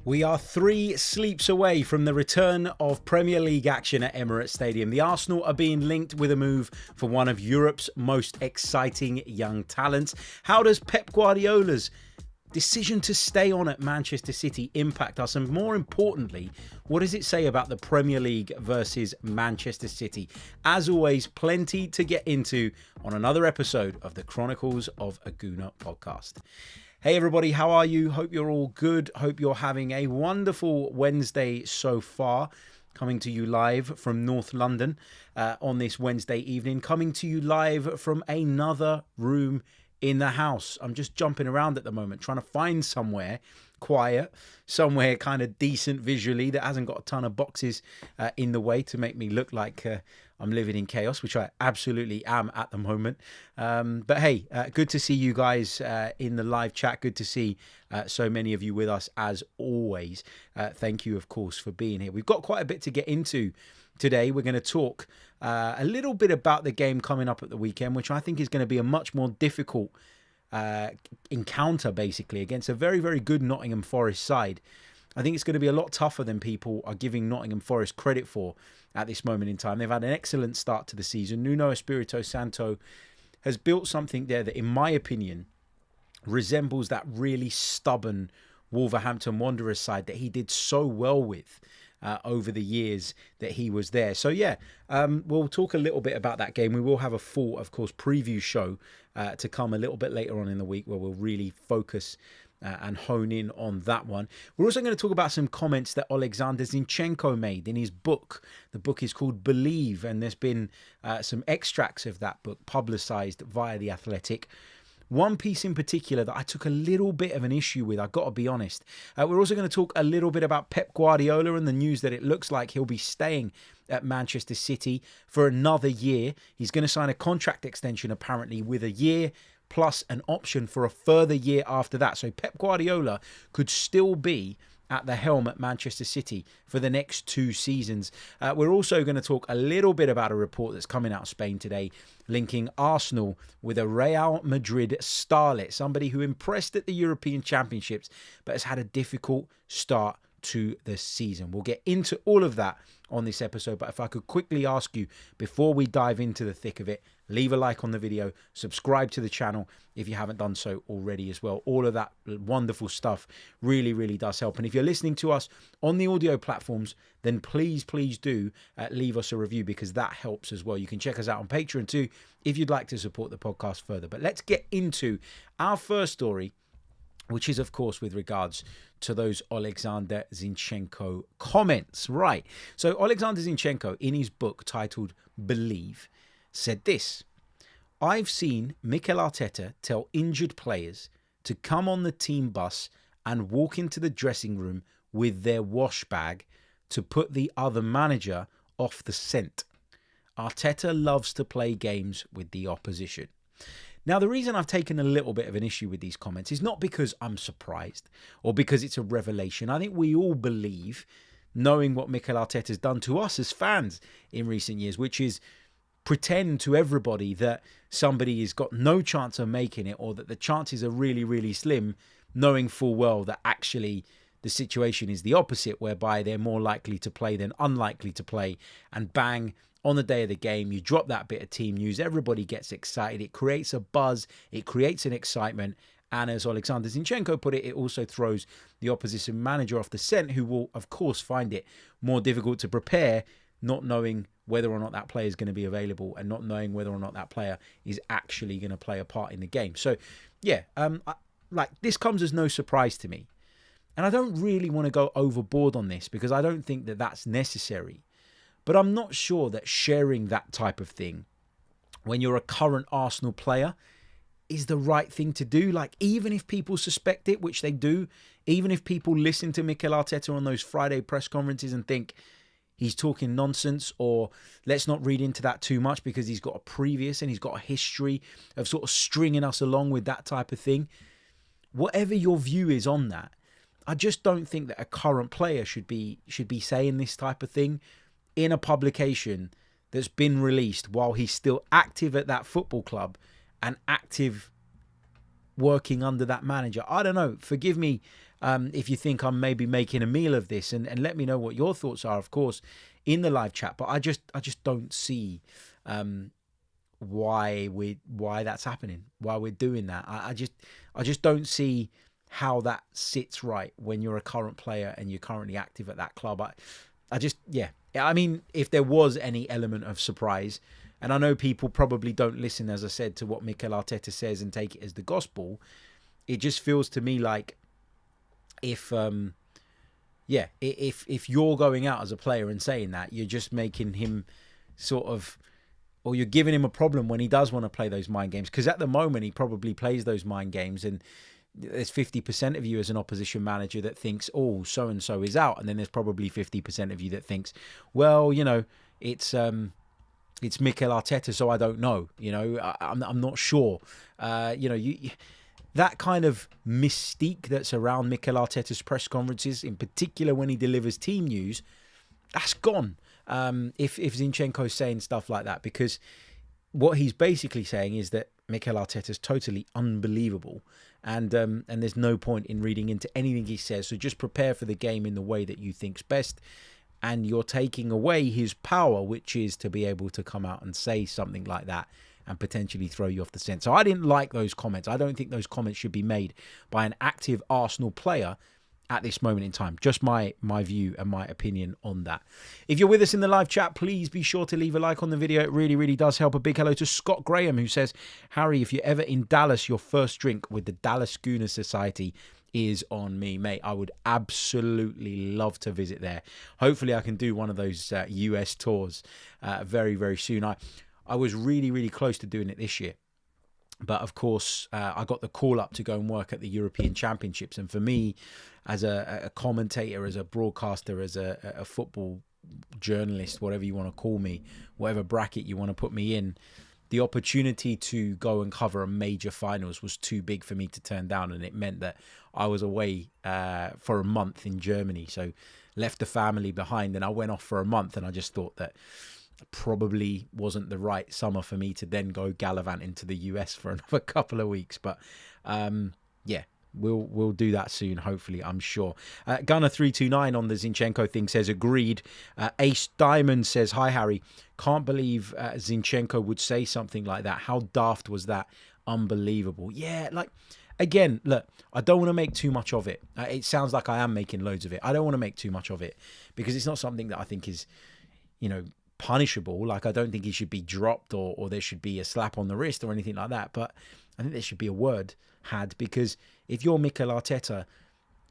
We are 3 sleeps away from the return of Premier League action at Emirates Stadium. The Arsenal are being linked with a move for one of Europe's most exciting young talents. How does Pep Guardiola's decision to stay on at Manchester City impact us? And more importantly, what does it say about the Premier League versus Manchester City? As always, plenty to get into on another episode of the Chronicles of a Gooner podcast. Hey everybody, how are you? Hope you're all good. Hope you're having a wonderful Wednesday so far. Coming to you live from North London on this Wednesday evening. Coming to you live from another room in the house. I'm just jumping around at the moment, trying to find somewhere quiet, somewhere kind of decent visually that hasn't got a ton of boxes in the way to make me look like I'm living in chaos, which I absolutely am at the moment. But hey, good to see you guys in the live chat. Good to see so many of you with us as always. Thank you, of course, for being here. We've got quite a bit to get into today. We're going to talk a little bit about the game coming up at the weekend, which I think is going to be a much more difficult encounter, basically, against a very, very good Nottingham Forest side. I think it's going to be a lot tougher than people are giving Nottingham Forest credit for at this moment in time. They've had an excellent start to the season. Nuno Espirito Santo has built something there that, in my opinion, resembles that really stubborn Wolverhampton Wanderers side that he did so well with over the years that he was there. So yeah, we'll talk a little bit about that game. We will have a full, of course, preview show to come a little bit later on in the week where we'll really focus and hone in on that one. We're also going to talk about some comments that Alexander Zinchenko made in his book. The book is called Believe, and there's been some extracts of that book publicized via The Athletic. One piece in particular that I took a little bit of an issue with, I've got to be honest. We're also going to talk a little bit about Pep Guardiola and the news that it looks like he'll be staying at Manchester City for another year. He's going to sign a contract extension, apparently, with a year plus an option for a further year after that. So Pep Guardiola could still be at the helm at Manchester City for the next 2 seasons. We're also going to talk a little bit about a report that's coming out of Spain today linking Arsenal with a Real Madrid STARLET, somebody who impressed at the European Championships but has had a difficult start to the season. We'll get into all of that on this episode, but if I could quickly ask you before we dive into the thick of it, leave a like on the video, subscribe to the channel if you haven't done so already as well. All of that wonderful stuff really, really does help. And if you're listening to us on the audio platforms, then please do leave us a review, because that helps as well. You can check us out on Patreon too if you'd like to support the podcast further. But let's get into our first story, which is, of course, with regards to those Alexander Zinchenko comments. Right. So Alexander Zinchenko, in his book titled Believe, said this: I've seen Mikel Arteta tell injured players to come on the team bus and walk into the dressing room with their wash bag to put the other manager off the scent. Arteta loves to play games with the opposition. Now, the reason I've taken a little bit of an issue with these comments is not because I'm surprised or because it's a revelation. I think we all believe, knowing what Mikel Arteta's done to us as fans in recent years, which is pretend to everybody that somebody has got no chance of making it, or that the chances are really, really slim, knowing full well that actually the situation is the opposite, whereby they're more likely to play than unlikely to play. And bang, on the day of the game, you drop that bit of team news, everybody gets excited, it creates a buzz, it creates an excitement, and as Alexander Zinchenko put it, it also throws the opposition manager off the scent, who will, of course, find it more difficult to prepare, not knowing whether or not that player is going to be available and not knowing whether or not that player is actually going to play a part in the game. So, yeah, this comes as no surprise to me. And I don't really want to go overboard on this because I don't think that that's necessary. But I'm not sure that sharing that type of thing when you're a current Arsenal player is the right thing to do. Like, even if people suspect it, which they do, even if people listen to Mikel Arteta on those Friday press conferences and think he's talking nonsense, or let's not read into that too much because he's got a previous and he's got a history of sort of stringing us along with that type of thing. Whatever your view is on that, I just don't think that a current player should be saying this type of thing in a publication that's been released while he's still active at that football club and active working under that manager. I don't know. Forgive me if you think I'm maybe making a meal of this, and let me know what your thoughts are, of course, in the live chat. But I just don't see why that's happening, why we're doing that. I just don't see how that sits right when you're a current player and you're currently active at that club. I mean, if there was any element of surprise, and I know people probably don't listen, as I said, to what Mikel Arteta says and take it as the gospel, it just feels to me like if you're going out as a player and saying that, you're just making him sort of, or you're giving him a problem when he does want to play those mind games. Because at the moment, he probably plays those mind games, and there's 50% of you as an opposition manager that thinks, oh, so-and-so is out. And then there's probably 50% of you that thinks, well, it's Mikel Arteta, so I don't know. I'm not sure. That kind of mystique that's around Mikel Arteta's press conferences, in particular when he delivers team news, that's gone. If Zinchenko's saying stuff like that, because what he's basically saying is that Mikel Arteta's totally unbelievable, and there's no point in reading into anything he says. So just prepare for the game in the way that you think's best, and you're taking away his power, which is to be able to come out and say something like that and potentially throw you off the scent. So I didn't like those comments. I don't think those comments should be made by an active Arsenal player at this moment in time. Just my view and my opinion on that. If you're with us in the live chat, please be sure to leave a like on the video. It really, really does help. A big hello to Scott Graham, who says, Harry, if you're ever in Dallas, your first drink with the Dallas Schooner Society is on me, mate. I would absolutely love to visit there. Hopefully I can do one of those US tours very, very soon. I was really, really close to doing it this year. But of course, I got the call up to go and work at the European Championships. And for me, as a commentator, as a broadcaster, as a football journalist, whatever you want to call me, whatever bracket you want to put me in, the opportunity to go and cover a major finals was too big for me to turn down. And it meant that I was away for a month in Germany. So left the family behind and I went off for a month. And I just thought that probably wasn't the right summer for me to then go gallivant into the US for another couple of weeks. But we'll do that soon, hopefully, I'm sure. Gunner329 on the Zinchenko thing says, agreed. Ace Diamond says, hi, Harry. Can't believe Zinchenko would say something like that. How daft was that? Unbelievable. Yeah, again, look, I don't want to make too much of it. It sounds like I am making loads of it. I don't want to make too much of it because it's not something that I think is, punishable. I don't think he should be dropped or there should be a slap on the wrist or anything like that. But I think there should be a word had, because if you're Mikel Arteta,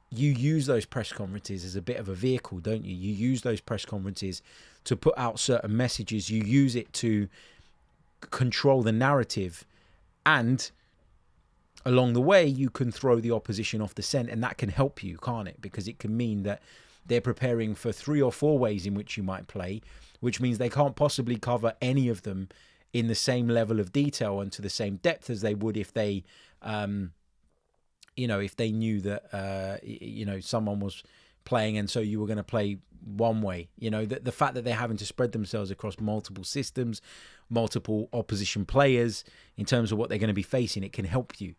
you use those press conferences as a bit of a vehicle, don't you? You use those press conferences to put out certain messages. You use it to control the narrative, and along the way, you can throw the opposition off the scent, and that can help you, can't it? Because it can mean that they're preparing for 3 or 4 ways in which you might play, which means they can't possibly cover any of them in the same level of detail and to the same depth as they would if they, if they knew that, someone was playing and so you were going to play one way. The fact that they're having to spread themselves across multiple systems, multiple opposition players in terms of what they're going to be facing, it can help you.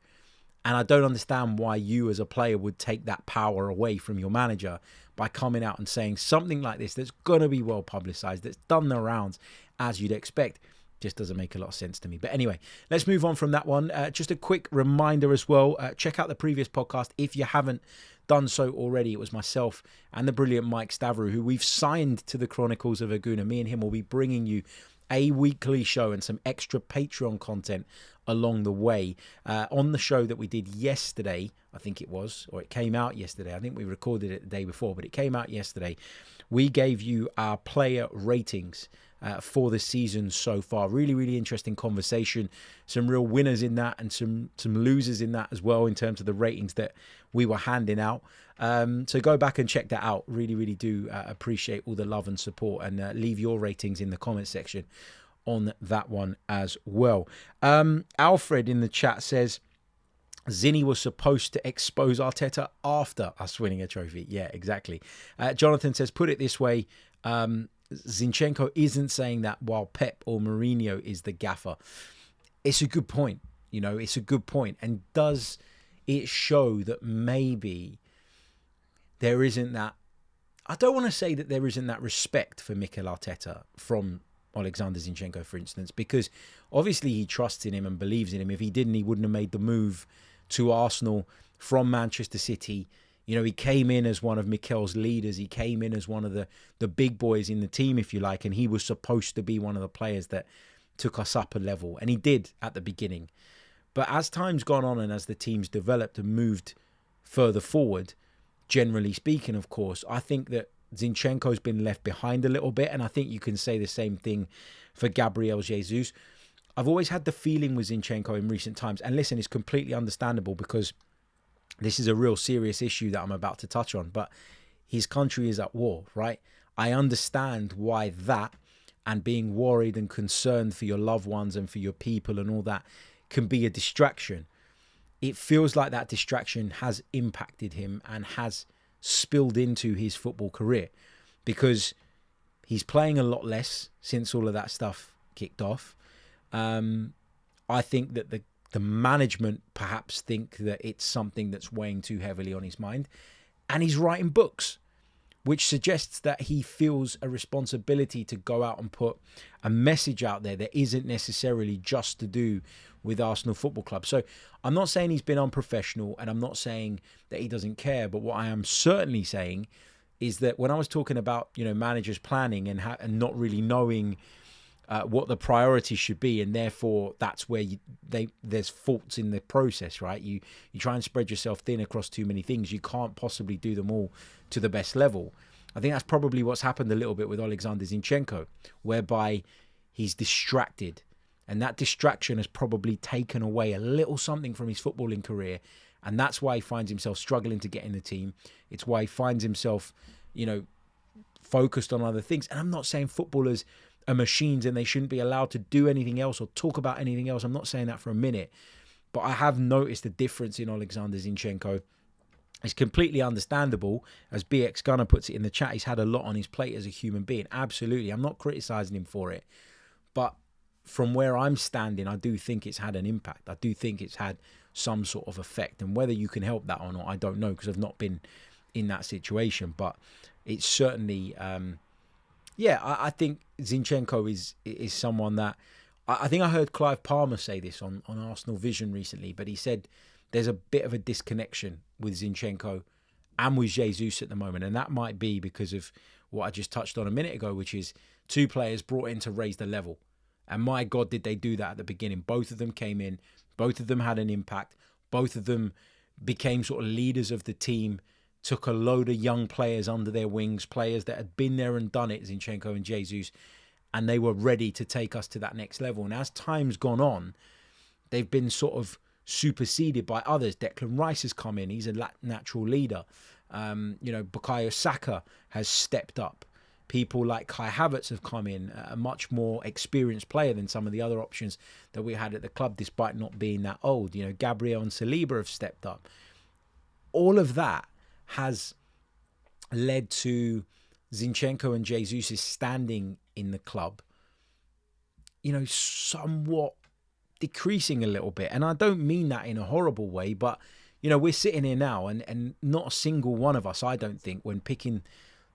And I don't understand why you as a player would take that power away from your manager by coming out and saying something like this that's going to be well publicized, that's done the rounds as you'd expect. Just doesn't make a lot of sense to me. But anyway, let's move on from that one. Just a quick reminder as well. Check out the previous podcast if you haven't done so already. It was myself and the brilliant Mike Stavru, who we've signed to the Chronicles of Aguna. Me and him will be bringing you a weekly show and some extra Patreon content along the way. On the show that we did yesterday, I think it was, or it came out yesterday. I think we recorded it the day before, but it came out yesterday. We gave you our player ratings for the season so far. Really, really interesting conversation. Some real winners in that and some losers in that as well in terms of the ratings that we were handing out. So go back and check that out. Really, really do appreciate all the love and support, and leave your ratings in the comment section on that one as well. Alfred in the chat says, Zinny was supposed to expose Arteta after us winning a trophy. Yeah, exactly. Jonathan says, put it this way, Zinchenko isn't saying that while Pep or Mourinho is the gaffer. It's a good point. You know, it's a good point. And does it show that maybe there isn't that, I don't want to say that there isn't that respect for Mikel Arteta from Alexander Zinchenko, for instance, because obviously he trusts in him and believes in him. If he didn't, he wouldn't have made the move to Arsenal from Manchester City. You know, he came in as one of Mikel's leaders. He came in as one of the big boys in the team, if you like, and he was supposed to be one of the players that took us up a level, and he did at the beginning. But as time's gone on and as the team's developed and moved further forward, generally speaking, of course, I think that Zinchenko's been left behind a little bit, and I think you can say the same thing for Gabriel Jesus. I've always had the feeling with Zinchenko in recent times, and listen, it's completely understandable because this is a real serious issue that I'm about to touch on, but his country is at war, right? I understand why that and being worried and concerned for your loved ones and for your people and all that can be a distraction. It feels like that distraction has impacted him and has spilled into his football career because he's playing a lot less since all of that stuff kicked off. I think that the management perhaps think that it's something that's weighing too heavily on his mind, and he's writing books, which suggests that he feels a responsibility to go out and put a message out there that isn't necessarily just to do with Arsenal Football Club. So I'm not saying he's been unprofessional, and I'm not saying that he doesn't care, but what I am certainly saying is that when I was talking about, you know, managers planning and not really knowing what the priorities should be, and therefore that's where there's faults in the process, right? You try and spread yourself thin across too many things. You can't possibly do them all to the best level. I think that's probably what's happened a little bit with Alexander Zinchenko, whereby he's distracted, and that distraction has probably taken away a little something from his footballing career, and that's why he finds himself struggling to get in the team. It's why he finds himself, you know, focused on other things. And I'm not saying footballers are machines and they shouldn't be allowed to do anything else or talk about anything else. I'm not saying that for a minute, but I have noticed a difference in Alexander Zinchenko. It's completely understandable. As BX Gunner puts it in the chat, he's had a lot on his plate as a human being. Absolutely. I'm not criticizing him for it. But from where I'm standing, I do think it's had an impact. I do think it's had some sort of effect. And whether you can help that or not, I don't know, because I've not been in that situation. But it's certainly... I think Zinchenko is someone that... I think I heard Clive Palmer say this on Arsenal Vision recently, but he said there's a bit of a disconnection with Zinchenko and with Jesus at the moment, and that might be because of what I just touched on a minute ago, which is two players brought in to raise the level. And my God, did they do that at the beginning. Both of them came in, both of them had an impact, both of them became sort of leaders of the team, took a load of young players under their wings, players that had been there and done it, Zinchenko and Jesus, and they were ready to take us to that next level. And as time's gone on, they've been sort of superseded by others. Declan Rice has come in. He's a natural leader. Bukayo Saka has stepped up. People like Kai Havertz have come in, a much more experienced player than some of the other options that we had at the club, despite not being that old. You know, Gabriel and Saliba have stepped up. All of that has led to Zinchenko and Jesus standing in the club, you know, somewhat decreasing a little bit. And I don't mean that in a horrible way, but, you know, we're sitting here now and not a single one of us, I don't think, when picking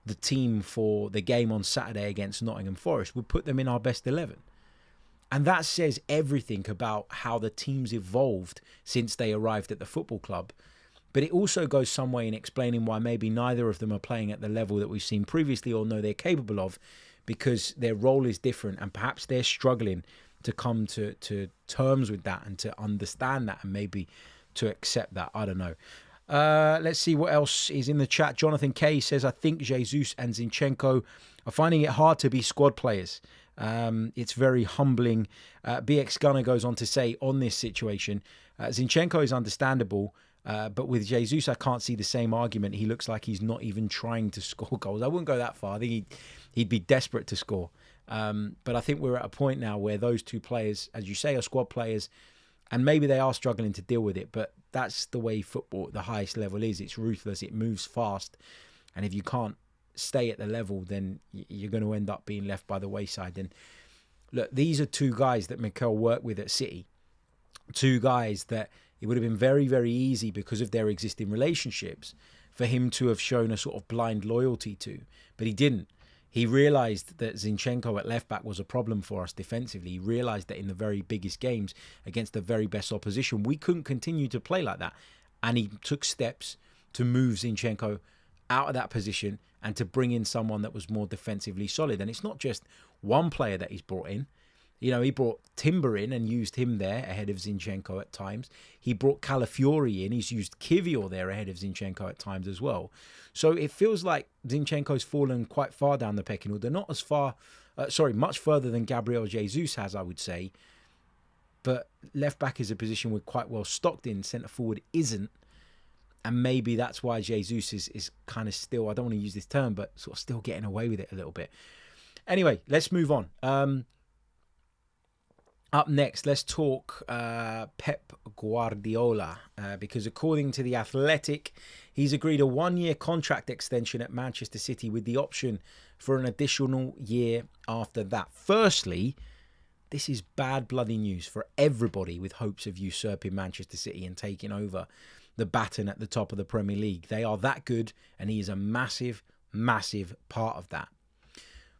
the team for the game on Saturday against Nottingham Forest, would put them in our best 11. And that says everything about how the team's evolved since they arrived at the football club. But it also goes some way in explaining why maybe neither of them are playing at the level that we've seen previously or know they're capable of, because their role is different and perhaps they're struggling to come to terms with that and to understand that and maybe to accept that. I don't know. Let's see what else is in the chat. Jonathan K says, I think Jesus and Zinchenko are finding it hard to be squad players. It's very humbling. BX Gunner goes on to say on this situation, Zinchenko is understandable, but with Jesus, I can't see the same argument. He looks like he's not even trying to score goals. I wouldn't go that far. I think he'd be desperate to score. But I think we're at a point now where those two players, as you say, are squad players, and maybe they are struggling to deal with it. But that's the way football at the highest level is. It's ruthless. It moves fast. And if you can't stay at the level, then you're going to end up being left by the wayside. And look, these are two guys that Mikel worked with at City. two guys that it would have been very, very easy because of their existing relationships for him to have shown a sort of blind loyalty to, but he didn't. He realised that Zinchenko at left-back was a problem for us defensively. He realised that in the very biggest games against the very best opposition, we couldn't continue to play like that. And he took steps to move Zinchenko out of that position and to bring in someone that was more defensively solid. And it's not just one player that he's brought in. You know, he brought Timber in and used him there ahead of Zinchenko at times. He brought Calafiori in. He's used Kivior there ahead of Zinchenko at times as well. So it feels like Zinchenko's fallen quite far down the pecking order. Not as far, much further than Gabriel Jesus has, I would say. But left back is a position we're quite well stocked in. Centre forward isn't. And maybe that's why Jesus is kind of still, I don't want to use this term, but sort of still getting away with it a little bit. Anyway, let's move on. Up next, let's talk Pep Guardiola, because according to The Athletic, he's agreed a one-year contract extension at Manchester City with the option for an additional year after that. Firstly, this is bad bloody news for everybody with hopes of usurping Manchester City and taking over the baton at the top of the Premier League. They are that good, and he is a massive, massive part of that.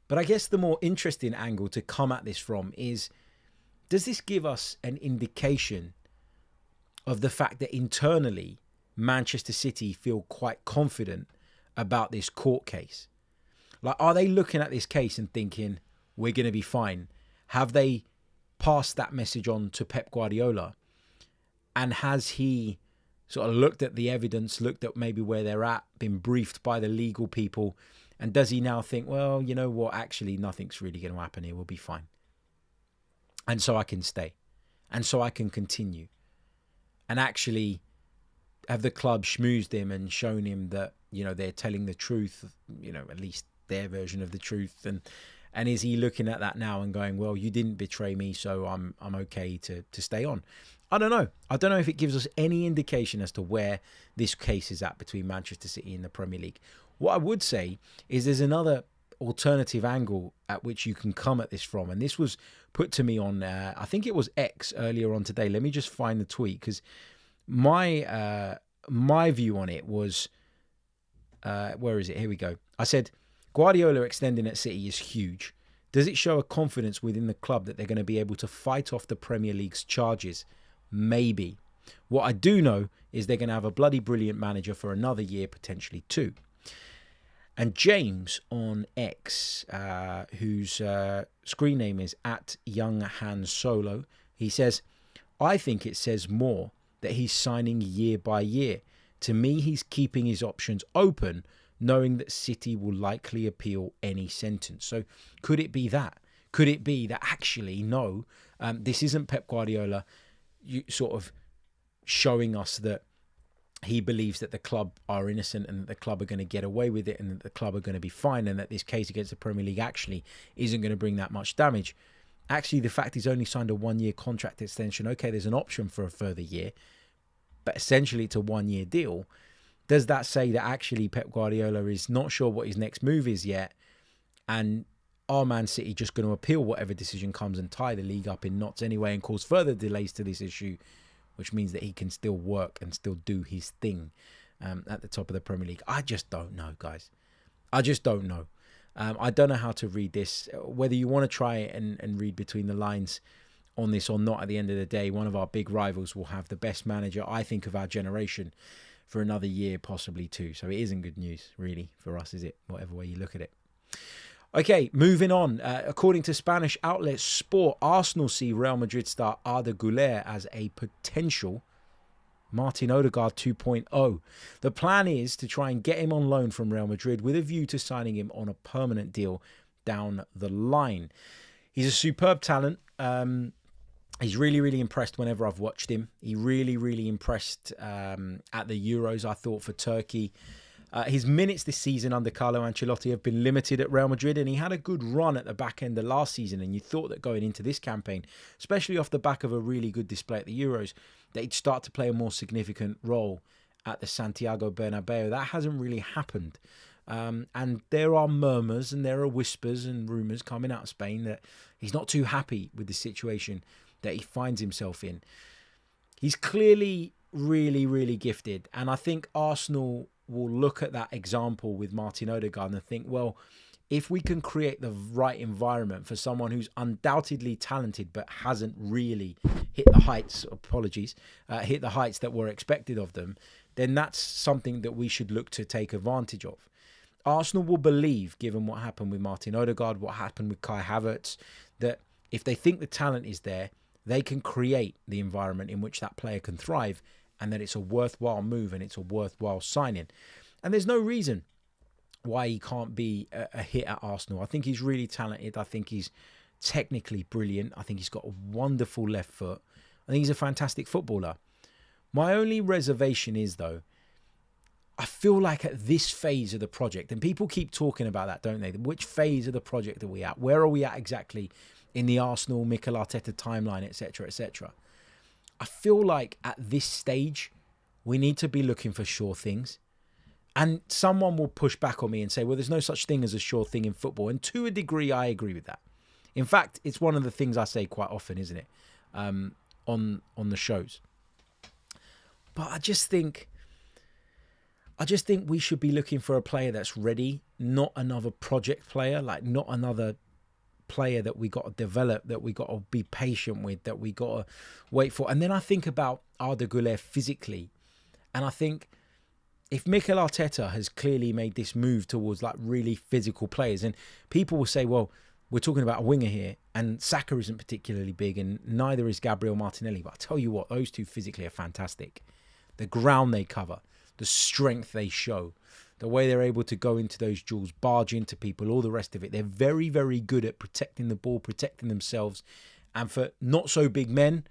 But I guess the more interesting angle to come at this from is, does this give us an indication of the fact that internally Manchester City feel quite confident about this court case? Like, are they looking at this case and thinking, we're going to be fine? Have they passed that message on to Pep Guardiola? And has he sort of looked at the evidence, looked at maybe where they're at, been briefed by the legal people? And does he now think, well, you know what, actually nothing's really going to happen here, we'll be fine. And so I can stay. And so I can continue. And actually have the club schmoozed him and shown him that, you know, they're telling the truth, you know, at least their version of the truth. And is he looking at that now and going, well, you didn't betray me, so I'm okay to stay on? I don't know. I don't know if it gives us any indication as to where this case is at between Manchester City and the Premier League. What I would say is there's another alternative angle at which you can come at this from, and this was put to me on I think it was X earlier on today. Let me just find the tweet, because my view on it was where is it? Here we go. I said, Guardiola extending at City is huge. Does it show a confidence within the club that they're going to be able to fight off the Premier League's charges? Maybe. What I do know is they're going to have a bloody brilliant manager for another year, potentially two. And James on X, whose screen name is @YoungHanSolo, he says, I think it says more that he's signing year by year. To me, he's keeping his options open, knowing that City will likely appeal any sentence. So could it be that? Could it be that actually, no, this isn't Pep Guardiola sort of showing us that he believes that the club are innocent and that the club are going to get away with it and that the club are going to be fine and that this case against the Premier League actually isn't going to bring that much damage? Actually, the fact he's only signed a one-year contract extension, okay, there's an option for a further year, but essentially it's a one-year deal. Does that say that actually Pep Guardiola is not sure what his next move is yet, and are Man City just going to appeal whatever decision comes and tie the league up in knots anyway and cause further delays to this issue, which means that he can still work and still do his thing at the top of the Premier League? I just don't know, guys. I just don't know. I don't know how to read this. Whether you want to try it and read between the lines on this or not, at the end of the day, one of our big rivals will have the best manager, I think, of our generation for another year, possibly two. So it isn't good news, really, for us, is it? Whatever way you look at it. Okay, moving on. According to Spanish outlet Sport, Arsenal see Real Madrid star Arda Guler as a potential Martin Odegaard 2.0. The plan is to try and get him on loan from Real Madrid with a view to signing him on a permanent deal down the line. He's a superb talent. He's really, really impressed whenever I've watched him. He really, really impressed at the Euros, I thought, for Turkey. His minutes this season under Carlo Ancelotti have been limited at Real Madrid, and he had a good run at the back end of last season, and you thought that going into this campaign, especially off the back of a really good display at the Euros, that he'd start to play a more significant role at the Santiago Bernabeu. That hasn't really happened. And there are murmurs and there are whispers and rumours coming out of Spain that he's not too happy with the situation that he finds himself in. He's clearly really, really gifted. And I think Arsenal will look at that example with Martin Odegaard and think, well, if we can create the right environment for someone who's undoubtedly talented but hasn't really hit the heights, hit the heights that were expected of them, then that's something that we should look to take advantage of. Arsenal will believe, given what happened with Martin Odegaard, what happened with Kai Havertz, that if they think the talent is there, they can create the environment in which that player can thrive, and that it's a worthwhile move and it's a worthwhile signing. And there's no reason why he can't be a hit at Arsenal. I think he's really talented. I think he's technically brilliant. I think he's got a wonderful left foot. I think he's a fantastic footballer. My only reservation is, though, I feel like at this phase of the project, and people keep talking about that, don't they? Which phase of the project are we at? Where are we at exactly in the Arsenal, Mikel Arteta timeline, etc., etc.? I feel like at this stage, we need to be looking for sure things. And someone will push back on me and say, well, there's no such thing as a sure thing in football. And to a degree, I agree with that. In fact, it's one of the things I say quite often, isn't it? On the shows. But I just think we should be looking for a player that's ready, not another project player, like not another player that we got to develop, that we got to be patient with, that we got to wait for. And then I think about Arda Guler physically, and I think if Mikel Arteta has clearly made this move towards like really physical players, and people will say, well, we're talking about a winger here, and Saka isn't particularly big, and neither is Gabriel Martinelli. But I tell you what, those two physically are fantastic. The ground they cover, the strength they show, the way they're able to go into those duels, barge into people, all the rest of it. They're very, very good at protecting the ball, protecting themselves. And for not so big men,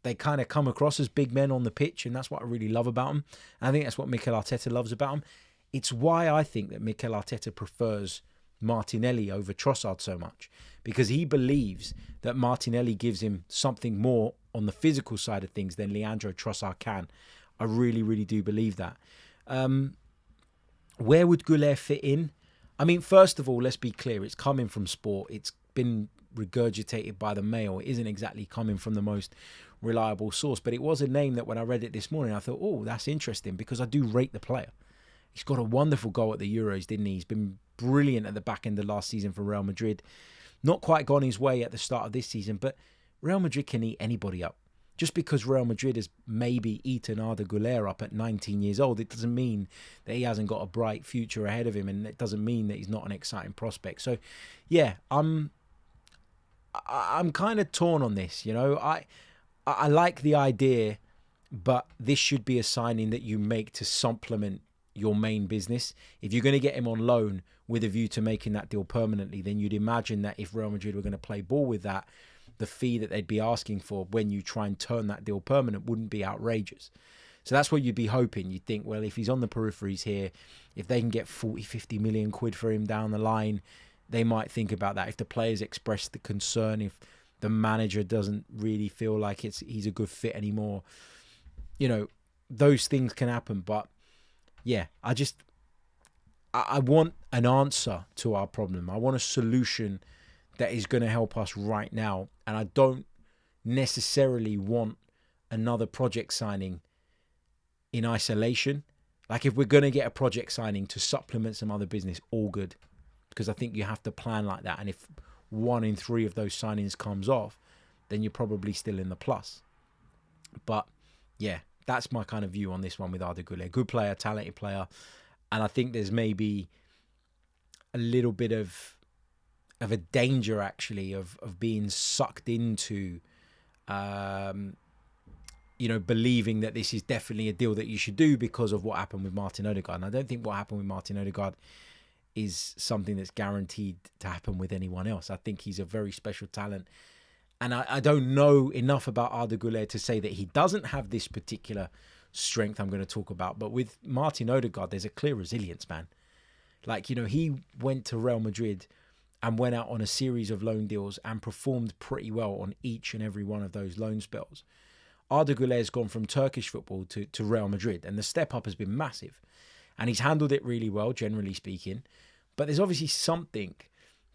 they kind of come across as big men on the pitch. And that's what I really love about them. And I think that's what Mikel Arteta loves about them. It's why I think that Mikel Arteta prefers Martinelli over Trossard so much, because he believes that Martinelli gives him something more on the physical side of things than Leandro Trossard can. I really, really do believe that. Where would Guler fit in? I mean, first of all, let's be clear. It's coming from Sport. It's been regurgitated by the Mail. It isn't exactly coming from the most reliable source, but it was a name that when I read it this morning, I thought, oh, that's interesting, because I do rate the player. He's got a wonderful goal at the Euros, didn't he? He's been brilliant at the back end of last season for Real Madrid. Not quite gone his way at the start of this season, but Real Madrid can eat anybody up. Just because Real Madrid has maybe eaten Arda Guler up at 19 years old, it doesn't mean that he hasn't got a bright future ahead of him, and it doesn't mean that he's not an exciting prospect. So, yeah, I'm kind of torn on this. You know, I like the idea, but this should be a signing that you make to supplement your main business. If you're going to get him on loan with a view to making that deal permanently, then you'd imagine that if Real Madrid were going to play ball with that, the fee that they'd be asking for when you try and turn that deal permanent wouldn't be outrageous. So that's what you'd be hoping. You'd think, well, if he's on the peripheries here, if they can get 40, 50 million quid for him down the line, they might think about that. If the players express the concern, if the manager doesn't really feel like he's a good fit anymore, you know, those things can happen. But yeah, I want an answer to our problem. I want a solution that is going to help us right now. And I don't necessarily want another project signing in isolation. Like, if we're going to get a project signing to supplement some other business, all good. Because I think you have to plan like that. And if 1 in 3 of those signings comes off, then you're probably still in the plus. But yeah, that's my kind of view on this one with Arda Guler. Good player, talented player. And I think there's maybe a little bit of a danger, actually, of being sucked into, believing that this is definitely a deal that you should do because of what happened with Martin Odegaard. And I don't think what happened with Martin Odegaard is something that's guaranteed to happen with anyone else. I think he's a very special talent. And I don't know enough about Arda Guler to say that he doesn't have this particular strength I'm going to talk about. But with Martin Odegaard, there's a clear resilience, man. Like, you know, he went to Real Madrid and went out on a series of loan deals and performed pretty well on each and every one of those loan spells. Arda Guler has gone from Turkish football to Real Madrid, and the step up has been massive. And he's handled it really well, generally speaking. But there's obviously something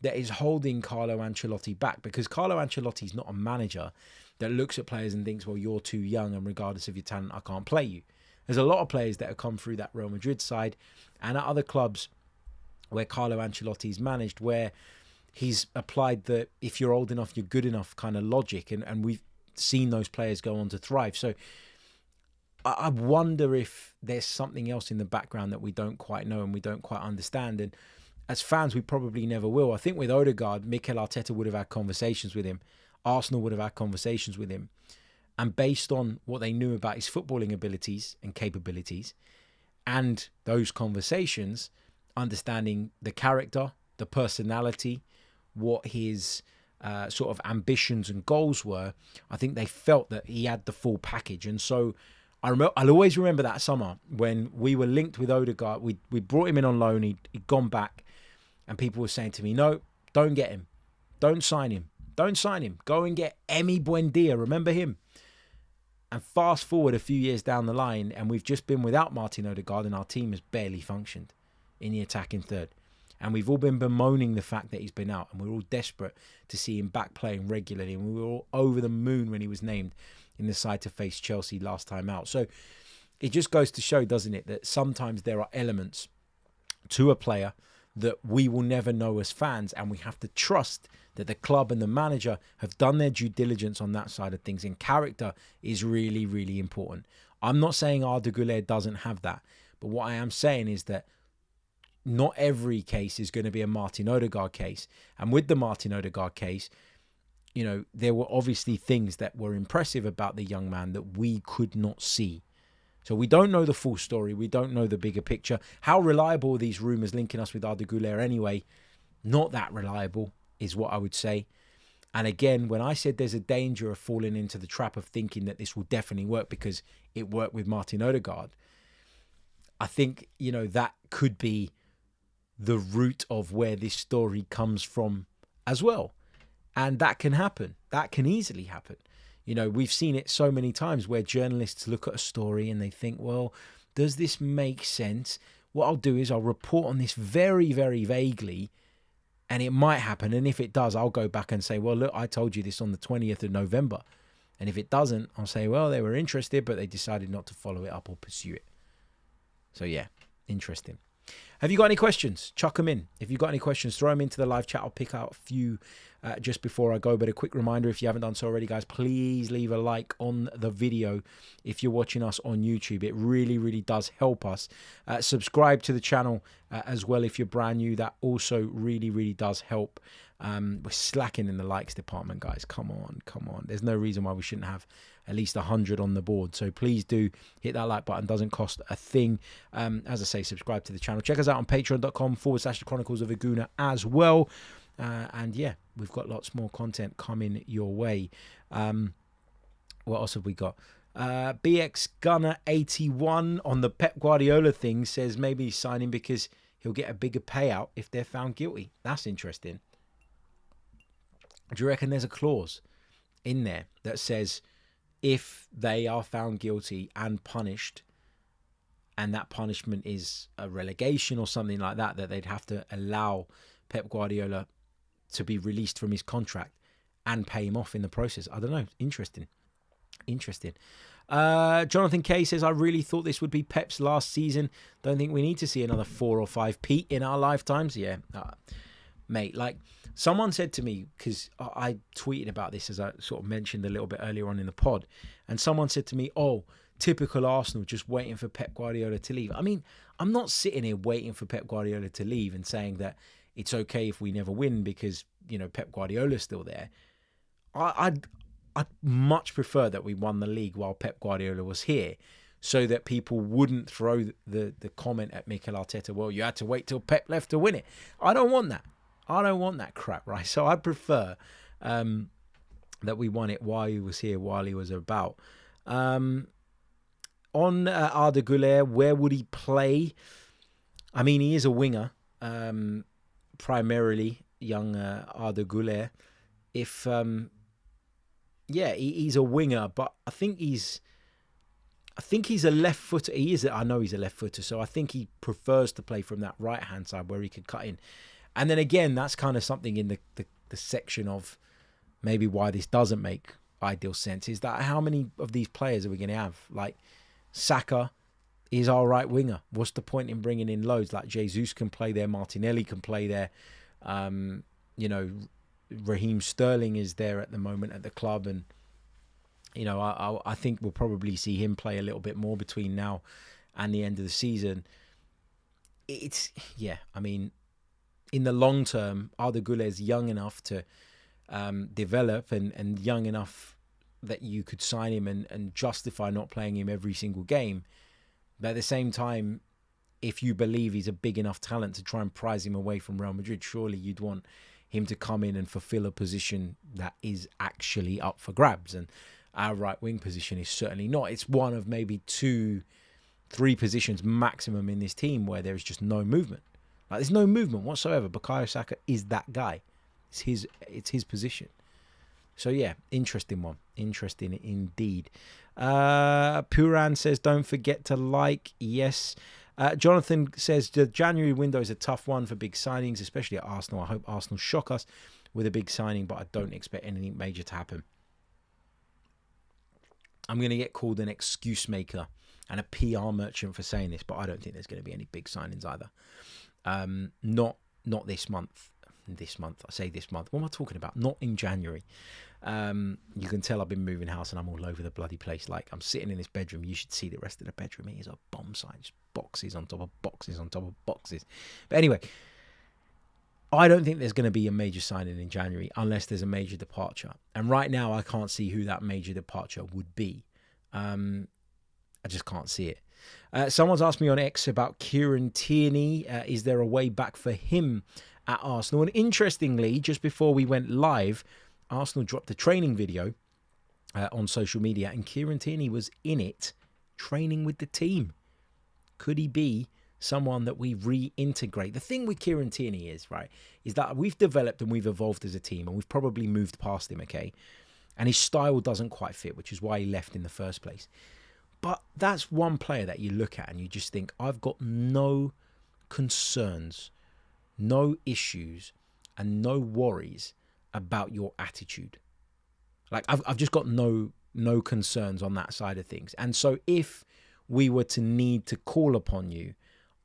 that is holding Carlo Ancelotti back, because Carlo Ancelotti is not a manager that looks at players and thinks, well, you're too young and regardless of your talent, I can't play you. There's a lot of players that have come through that Real Madrid side and at other clubs where Carlo Ancelotti's managed, where he's applied the if you're old enough, you're good enough kind of logic. And we've seen those players go on to thrive. So I wonder if there's something else in the background that we don't quite know and we don't quite understand. And as fans, we probably never will. I think with Odegaard, Mikel Arteta would have had conversations with him. Arsenal would have had conversations with him. And based on what they knew about his footballing abilities and capabilities and those conversations, understanding the character, the personality, what his sort of ambitions and goals were, I think they felt that he had the full package. And so I'll always remember that summer when we were linked with Odegaard. We brought him in on loan. He'd gone back and people were saying to me, no, don't get him. Don't sign him. Don't sign him. Go and get Emi Buendia. Remember him? And fast forward a few years down the line, and we've just been without Martin Odegaard, and our team has barely functioned in the attacking third. And we've all been bemoaning the fact that he's been out, and we're all desperate to see him back playing regularly. And we were all over the moon when he was named in the side to face Chelsea last time out. So it just goes to show, doesn't it, that sometimes there are elements to a player that we will never know as fans, and we have to trust that the club and the manager have done their due diligence on that side of things, and character is really, really important. I'm not saying Arda Guler doesn't have that, but what I am saying is that not every case is going to be a Martin Odegaard case. And with the Martin Odegaard case, you know, there were obviously things that were impressive about the young man that we could not see. So we don't know the full story. We don't know the bigger picture. How reliable are these rumours linking us with Arda Guler anyway? Not that reliable is what I would say. And again, when I said there's a danger of falling into the trap of thinking that this will definitely work because it worked with Martin Odegaard, I think, you know, that could be the root of where this story comes from as well. And that can happen. That can easily happen. You know, we've seen it so many times where journalists look at a story and they think, well, does this make sense? What I'll do is I'll report on this very, very vaguely, and it might happen. And if it does, I'll go back and say, well, look, I told you this on the 20th of November. And if it doesn't, I'll say, well, they were interested, but they decided not to follow it up or pursue it. So, yeah, interesting. Have you got any questions? Chuck them in. If you've got any questions, throw them into the live chat. I'll pick out a few just before I go. But a quick reminder, if you haven't done so already, guys, please leave a like on the video if you're watching us on YouTube. It really, really does help us. Subscribe to the channel as well if you're brand new. That also really, really does help. We're slacking in the likes department, guys. Come on, come on. There's no reason why we shouldn't have at least 100 on the board. So please do hit that like button. Doesn't cost a thing. As I say, subscribe to the channel. Check us out on patreon.com/the Chronicles of Aguna as well. And yeah, we've got lots more content coming your way. What else have we got? BX Gunner 81 on the Pep Guardiola thing says maybe he's signing because he'll get a bigger payout if they're found guilty. That's interesting. Do you reckon there's a clause in there that says if they are found guilty and punished, and that punishment is a relegation or something like that, that they'd have to allow Pep Guardiola to be released from his contract and pay him off in the process? I don't know. Interesting. Jonathan K says, I really thought this would be Pep's last season. Don't think we need to see another 4 or 5 Pete in our lifetimes. Yeah, mate, like someone said to me, because I tweeted about this as I sort of mentioned a little bit earlier on in the pod, and someone said to me, oh, typical Arsenal, just waiting for Pep Guardiola to leave. I mean, I'm not sitting here waiting for Pep Guardiola to leave and saying that it's okay if we never win because, you know, Pep Guardiola's still there. I'd much prefer that we won the league while Pep Guardiola was here, so that people wouldn't throw the comment at Mikel Arteta, well, you had to wait till Pep left to win it. I don't want that. I don't want that crap, right? So I prefer that we won it while he was here, while he was about. On Arda Guler, where would he play? I mean, he is a winger, primarily, young Arda Guler. If, he's a winger, but I think he's a left footer. I know he's a left footer, so I think he prefers to play from that right hand side where he could cut in. And then again, that's kind of something in the section of maybe why this doesn't make ideal sense, is that how many of these players are we going to have? Like, Saka is our right winger. What's the point in bringing in loads? Like, Jesus can play there, Martinelli can play there. You know, Raheem Sterling is there at the moment at the club, and you know, I think we'll probably see him play a little bit more between now and the end of the season. I mean, in the long term, Arda Guler is young enough to develop and young enough that you could sign him and justify not playing him every single game. But at the same time, if you believe he's a big enough talent to try and prize him away from Real Madrid, surely you'd want him to come in and fulfill a position that is actually up for grabs. And our right wing position is certainly not. It's one of maybe 2-3 positions maximum in this team where there's just no movement. Like, there's no movement whatsoever. Bukayo Saka is that guy. It's his position. So yeah, interesting one. Interesting indeed. Puran says, don't forget to like. Yes. Jonathan says, the January window is a tough one for big signings, especially at Arsenal. I hope Arsenal shock us with a big signing, but I don't expect anything major to happen. I'm going to get called an excuse maker and a PR merchant for saying this, but I don't think there's going to be any big signings either. Not this month. I say this month. What am I talking about? Not in January. You can tell I've been moving house and I'm all over the bloody place. Like, I'm sitting in this bedroom. You should see the rest of the bedroom. It is a bomb site. Just boxes on top of boxes on top of boxes. But anyway, I don't think there's going to be a major signing in January unless there's a major departure. And right now, I can't see who that major departure would be. I just can't see it. Someone's asked me on X about Kieran Tierney. Is there a way back for him at Arsenal? And interestingly, just before we went live, Arsenal dropped a training video on social media, and Kieran Tierney was in it training with the team. Could he be someone that we reintegrate? The thing with Kieran Tierney is that we've developed and we've evolved as a team, and we've probably moved past him, okay? And his style doesn't quite fit, which is why he left in the first place. But that's one player that you look at and you just think, I've got no concerns, no issues, and no worries about your attitude. Like, I've just got no concerns on that side of things. And so if we were to need to call upon you,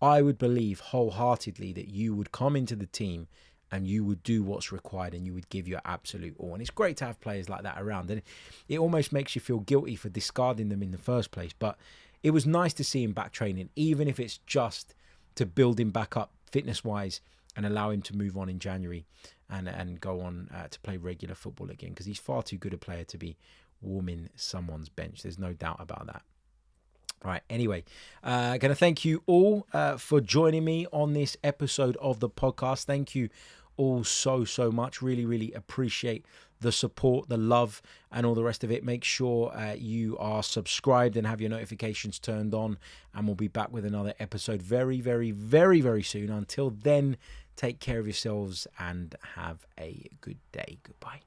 I would believe wholeheartedly that you would come into the team and you would do what's required and you would give your absolute all. And it's great to have players like that around. And it almost makes you feel guilty for discarding them in the first place. But it was nice to see him back training, even if it's just to build him back up fitness-wise and allow him to move on in January and go on to play regular football again, because he's far too good a player to be warming someone's bench. There's no doubt about that. Right, anyway, going to thank you all for joining me on this episode of the podcast. Thank you all so much. Really, really appreciate the support, the love, and all the rest of it. Make sure you are subscribed and have your notifications turned on, and we'll be back with another episode very, very, very, very soon. Until then, take care of yourselves and have a good day. Goodbye.